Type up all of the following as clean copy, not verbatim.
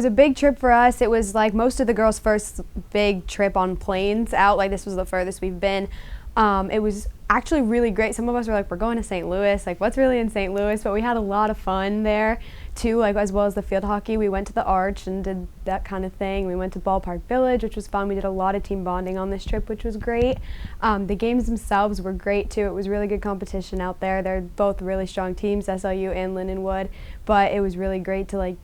It was a big trip for us. It was like most of the girls' first big trip on planes out. Like this was the furthest we've been. It was actually really great. Some of us were like, we're going to St. Louis. Like, what's really in St. Louis? But we had a lot of fun there too, like as well as the field hockey. We went to the Arch and did that kind of thing. We went to Ballpark Village, which was fun. We did a lot of team bonding on this trip, which was great. The games themselves were great too. It was really good competition out there. They're both really strong teams, SLU and Lindenwood. But it was really great to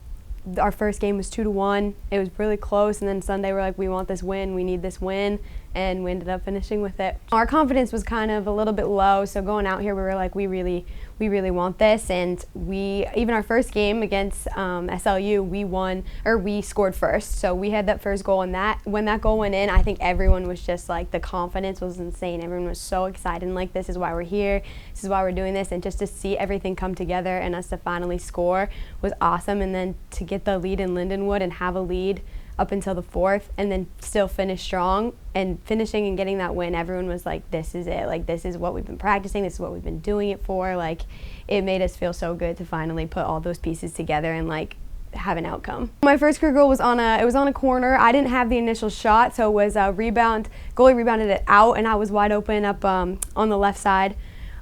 our first game was 2-1. It was really close, and then Sunday we're like, we want this win, we need this win, and we ended up finishing with it. Our confidence was kind of a little bit low, so going out here we were like, we really want this, and even our first game against SLU, we scored first, so we had that first goal, and when that goal went in, I think everyone was just like, the confidence was insane. Everyone was so excited and like, this is why we're here, this is why we're doing this, and just to see everything come together and us to finally score was awesome. And then to get the lead in Lindenwood and have a lead up until the fourth and then still finish strong and finishing and getting that win, everyone was like, this is it, like this is what we've been practicing, this is what we've been doing it for. Like, it made us feel so good to finally put all those pieces together and like have an outcome. My first career goal was on a corner. I didn't have the initial shot, so it was a rebound. Goalie rebounded it out and I was wide open up on the left side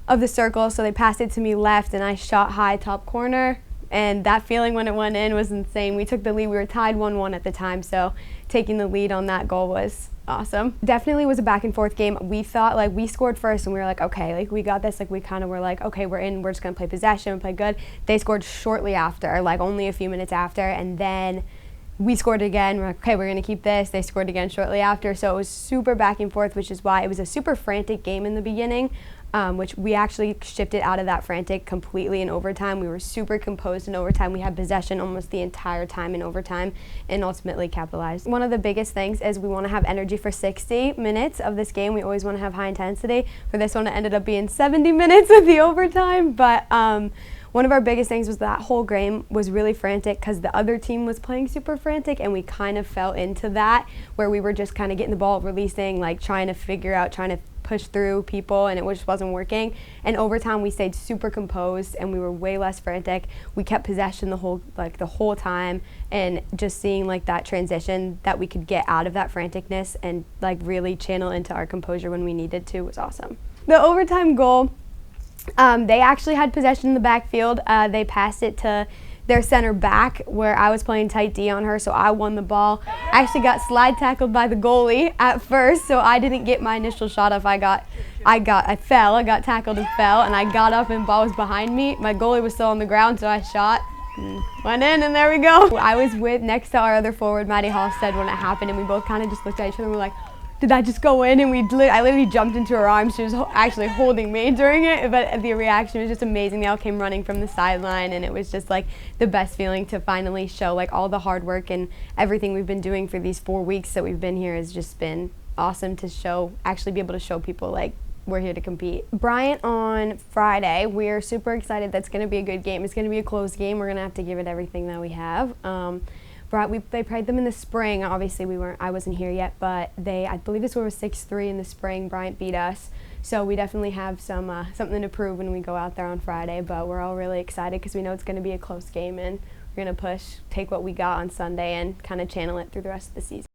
of the circle, so they passed it to me left and I shot high top corner. And that feeling when it went in was insane. We took the lead. We were tied 1-1 at the time, so taking the lead on that goal was awesome. Definitely was a back and forth game. We thought, like, we scored first and we were like, okay, like we got this. Like, we kind of were like, okay, we're in. We're just gonna play possession and play good. They scored shortly after, like only a few minutes after, and then we scored again. We're like, okay, we're gonna keep this. They scored again shortly after, so it was super back and forth, which is why it was a super frantic game in the beginning. Which we actually shifted out of that frantic completely in overtime. We were super composed in overtime. We had possession almost the entire time in overtime and ultimately capitalized. One of the biggest things is we want to have energy for 60 minutes of this game. We always want to have high intensity. For this one, it ended up being 70 minutes with the overtime, but one of our biggest things was that whole game was really frantic because the other team was playing super frantic, and we kind of fell into that where we were just kind of getting the ball, releasing, like trying to figure out, trying to push through people, and it just wasn't working. And overtime we stayed super composed and we were way less frantic. We kept possession the whole time, and just seeing like that transition that we could get out of that franticness and like really channel into our composure when we needed to was awesome. The overtime goal, they actually had possession in the backfield. They passed it to their center back where I was playing tight D on her, so I won the ball. I actually got slide tackled by the goalie at first, so I didn't get my initial shot off. I got tackled and fell, and I got up and ball was behind me. My goalie was still on the ground, so I shot and went in, and there we go. I was next to our other forward, Maddie Halstead, when it happened, and we both kind of just looked at each other and were like, did that just go in? And I literally jumped into her arms. She was actually holding me during it, but the reaction was just amazing. They all came running from the sideline, and it was just like the best feeling to finally show like all the hard work and everything we've been doing for these 4 weeks that we've been here has just been awesome to actually be able to show people like we're here to compete. Bryant on Friday, we're super excited. That's going to be a good game. It's going to be a close game. We're going to have to give it everything that we have. They played them in the spring. Obviously, I wasn't here yet, but I believe this was 6-3 in the spring. Bryant beat us, so we definitely have something to prove when we go out there on Friday. But we're all really excited because we know it's going to be a close game, and we're going to take what we got on Sunday and kind of channel it through the rest of the season.